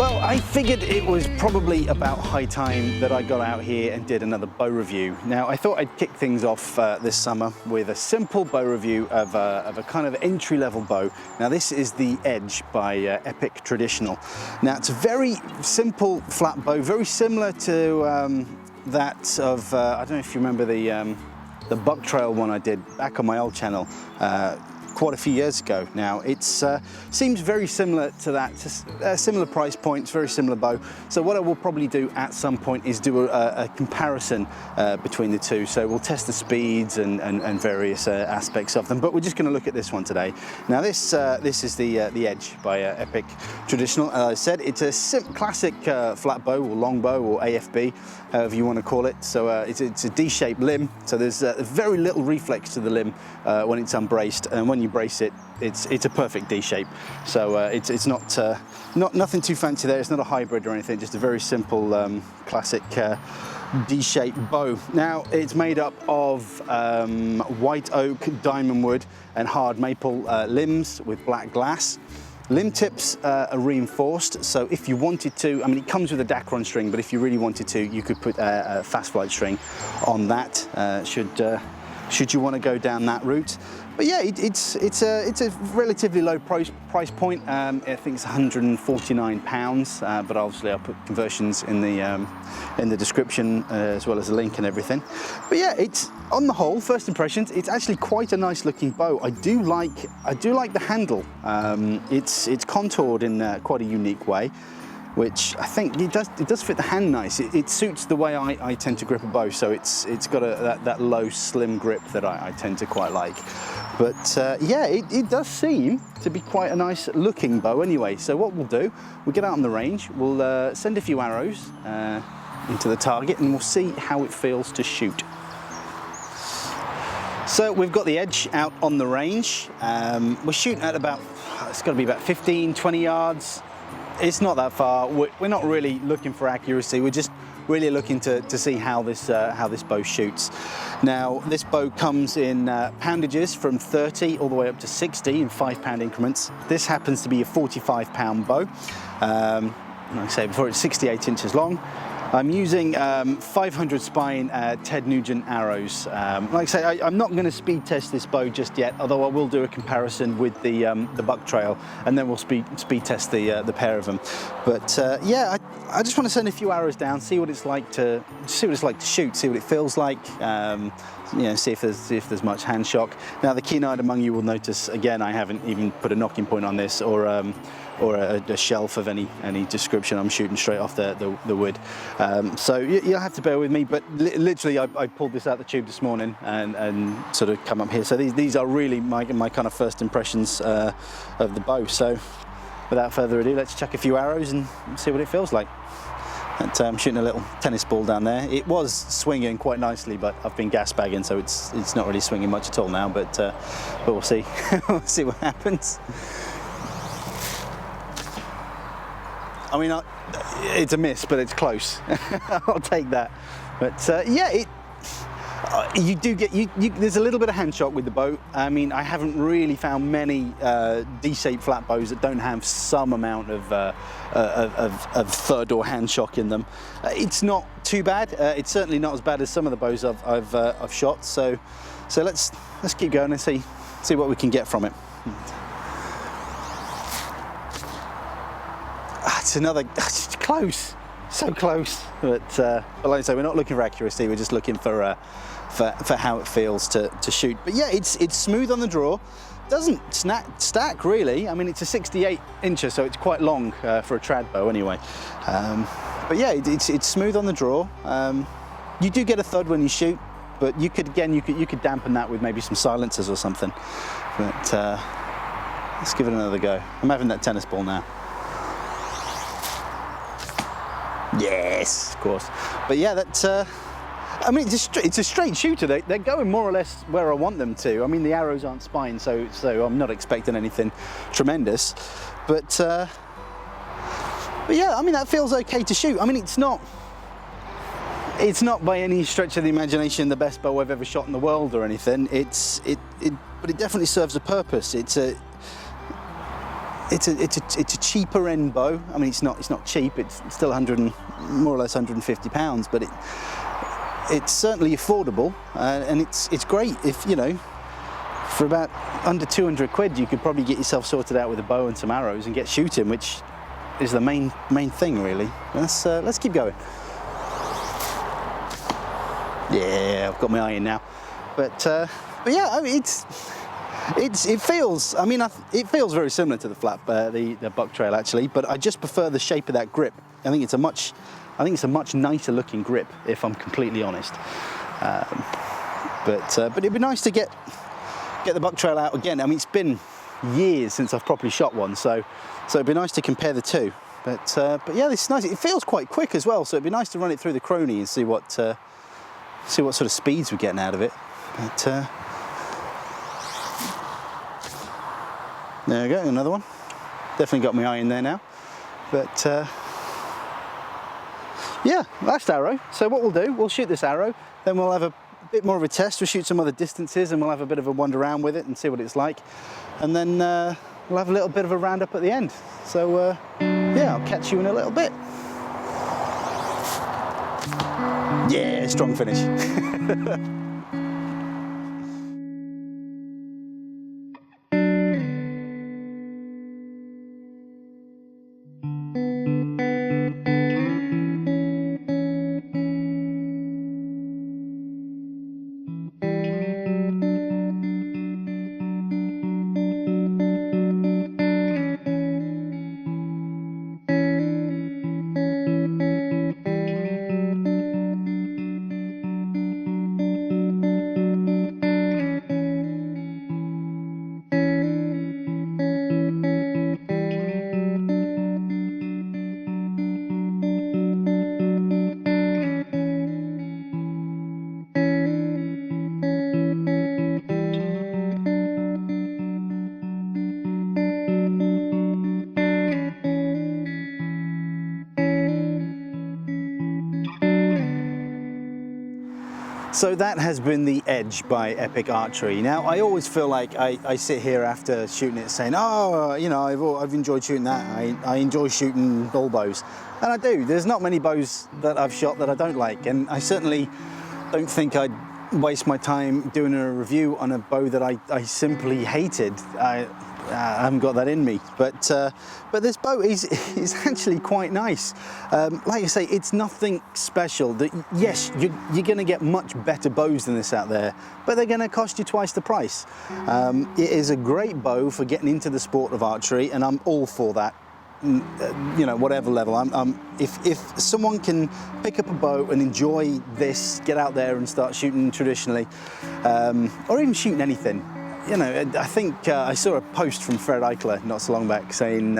Well, I figured it was probably about high time that I got out here and did another bow review. Now, I thought I'd kick things off this summer with a simple bow review of a kind of entry-level bow. Now, this is the Edge by Epic Traditional. Now, it's a very simple flat bow, very similar to that of, I don't know if you remember the buck trail one I did back on my old channel quite a few years ago now. It seems very similar to that, similar price points, very similar bow. So what I will probably do at some point is do a comparison between the two. So we'll test the speeds and various aspects of them, but we're just going to look at this one today. Now this is the Edge by Epic Traditional. As I said, it's a classic flat bow or longbow or AFB, however you want to call it. So it's a D-shaped limb, so there's very little reflex to the limb when it's unbraced, and when you brace it, it's a perfect D shape. So it's not nothing too fancy there. It's not a hybrid or anything. Just a very simple classic D-shaped bow. Now it's made up of white oak, diamond wood, and hard maple limbs with black glass. Limb tips are reinforced, so if you wanted to, I mean, it comes with a Dacron string, but if you really wanted to, you could put a fast flight string on that. Should you want to go down that route. But yeah, it's a relatively low price point. I think it's £149, but obviously I'll put conversions in the description as well as a link and everything. But yeah, it's on the whole, first impressions, it's actually quite a nice looking bow. I do like the handle. It's contoured in quite a unique way, which I think it does fit the hand nice. It suits the way I tend to grip a bow, so it's got that low, slim grip that I tend to quite like. But yeah, it does seem to be quite a nice looking bow anyway. So what we'll do, we'll get out on the range, we'll send a few arrows into the target, and we'll see how it feels to shoot. So we've got the Edge out on the range. We're shooting at about, it's got to be about 15, 20 yards. It's not that far. We're not really looking for accuracy. We're just really looking to see how this bow shoots. Now, this bow comes in poundages from 30 all the way up to 60 in 5-pound increments. This happens to be a 45-pound bow. Like I say before, it's 68 inches long. I'm using 500 spine Ted Nugent arrows. Like I say, I'm not going to speed test this bow just yet, although I will do a comparison with the buck trail, and then we'll speed test the pair of them. But yeah, I just want to send a few arrows down, see what it's like to shoot, see what it feels like. You know, see if there's much hand shock. Now, the keen-eyed among you will notice again, I haven't even put a knocking point on this or a shelf of any description. I'm shooting straight off the wood. So you'll have to bear with me, but literally I pulled this out the tube this morning and sort of come up here. So these are really my kind of first impressions of the bow. So without further ado, let's chuck a few arrows and see what it feels like. I'm shooting a little tennis ball down there. It was swinging quite nicely, but I've been gas bagging, so it's not really swinging much at all now, but we'll see. We'll see what happens. I mean, it's a miss, but it's close. I'll take that. But yeah, you do get there's a little bit of hand shock with the bow. I mean, I haven't really found many D-shaped flat bows that don't have some amount of thud or hand shock in them. It's not too bad. It's certainly not as bad as some of the bows I've shot. So let's keep going and see what we can get from it. It's close, so close. But like I say, we're not looking for accuracy. We're just looking for how it feels to shoot. But yeah, it's smooth on the draw. Doesn't stack really. I mean, it's a 68 incher, so it's quite long for a trad bow anyway. But yeah, it's smooth on the draw. You do get a thud when you shoot, but you could dampen that with maybe some silencers or something. But let's give it another go. I'm having that tennis ball now. Yes, of course. But yeah, I mean, it's a straight shooter. They're going more or less where I want them to. I mean, the arrows aren't spined, so I'm not expecting anything tremendous. But yeah, I mean, that feels okay to shoot. I mean, it's not by any stretch of the imagination the best bow I've ever shot in the world or anything. But it definitely serves a purpose. it's a cheaper end bow. I mean, it's not cheap. It's still more or less 150 pounds, but it's certainly affordable, and it's great. If you know, for about under 200 quid, you could probably get yourself sorted out with a bow and some arrows and get shooting, which is the main thing, really. Let's keep going. Yeah, I've got my eye in now, but yeah, I mean, it feels. I mean, it feels very similar to the the buck trail actually, but I just prefer the shape of that grip. I think it's a much nicer looking grip, if I'm completely honest. But it'd be nice to get the buck trail out again. I mean, it's been years since I've properly shot one, so it'd be nice to compare the two. But yeah, this is nice. It feels quite quick as well, so it'd be nice to run it through the Crony and see what sort of speeds we're getting out of it. But there we go, another one. Definitely got my eye in there now. But yeah, last arrow. So what we'll do, we'll shoot this arrow, then we'll have a bit more of a test. We'll shoot some other distances and we'll have a bit of a wander around with it and see what it's like. And then we'll have a little bit of a roundup at the end. So yeah, I'll catch you in a little bit. Yeah, strong finish. So that has been the Edge by Epic Archery. Now, I always feel like I sit here after shooting it saying, oh, you know, I've enjoyed shooting that. I enjoy shooting all bows. And I do. There's not many bows that I've shot that I don't like. And I certainly don't think I'd waste my time doing a review on a bow that I simply hated. I haven't got that in me, but this bow is actually quite nice. Like I say, it's nothing special. Yes, you're going to get much better bows than this out there, but they're going to cost you twice the price. It is a great bow for getting into the sport of archery, and I'm all for that. You know, whatever level. If someone can pick up a bow and enjoy this, get out there and start shooting traditionally, or even shooting anything. You know, I think I saw a post from Fred Eichler not so long back saying,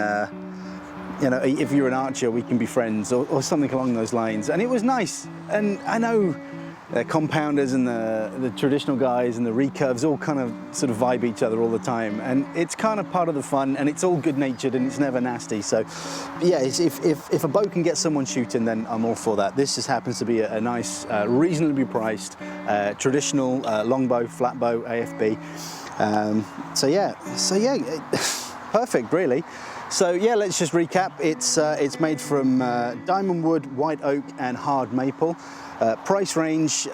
you know, if you're an archer, we can be friends, or something along those lines. And it was nice. And I know the compounders and the traditional guys and the recurves all kind of sort of vibe each other all the time. And it's kind of part of the fun, and it's all good-natured and it's never nasty. So, yeah, if a bow can get someone shooting, then I'm all for that. This just happens to be a nice, reasonably priced, traditional longbow, flat bow, AFB. So yeah, perfect, really. So yeah, let's just recap. It's made from diamond wood, white oak, and hard maple. Price range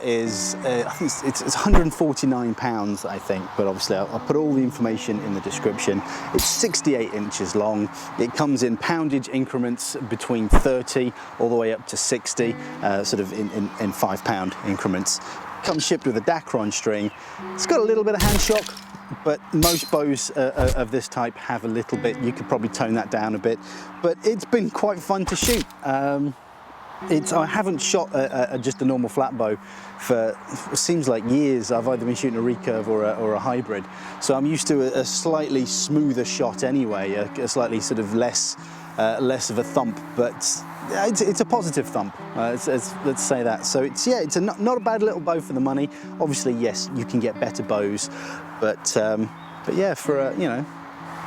is I think it's 149 pounds, I think, but obviously I'll put all the information in the description. It's 68 inches long. It comes in poundage increments between 30 all the way up to 60, sort of in 5 pound increments. Comes shipped with a Dacron string. It's got a little bit of hand shock, but most bows of this type have a little bit. You could probably tone that down a bit, but it's been quite fun to shoot. I haven't shot just a normal flat bow for it seems like years. I've either been shooting a recurve or a hybrid, so I'm used to a slightly smoother shot anyway, a slightly sort of less of a thump, but it's a positive thump. Let's say that. So it's not a bad little bow for the money. Obviously, yes, you can get better bows, but yeah, for you know,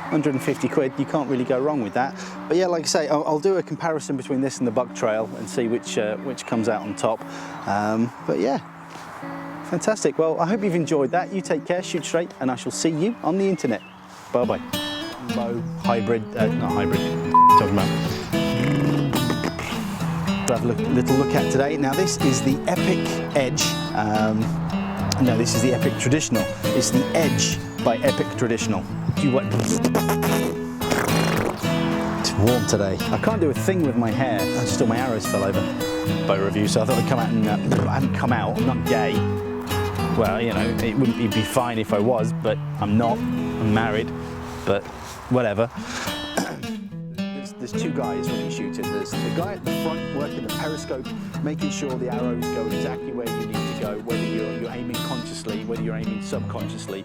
150 quid, you can't really go wrong with that. But yeah, like I say, I'll do a comparison between this and the buck trail and see which comes out on top. But yeah, fantastic. Well, I hope you've enjoyed that. You take care, shoot straight, and I shall see you on the internet. Bye bye. Longbow hybrid, not hybrid, talking about. To have a little look at today. Now this is the Epic Edge. No, this is the Epic Traditional. It's the Edge by Epic Traditional. It's warm today. I can't do a thing with my hair. Just all my arrows fell over. Bow review, so I thought I'd come out and I haven't come out. I'm not gay. Well, you know, it'd be fine if I was, but I'm not. I'm married, but whatever. There's two guys when you shoot it. There's the guy at the front working the periscope, making sure the arrows go exactly where you need to go, whether you're aiming consciously, whether you're aiming subconsciously.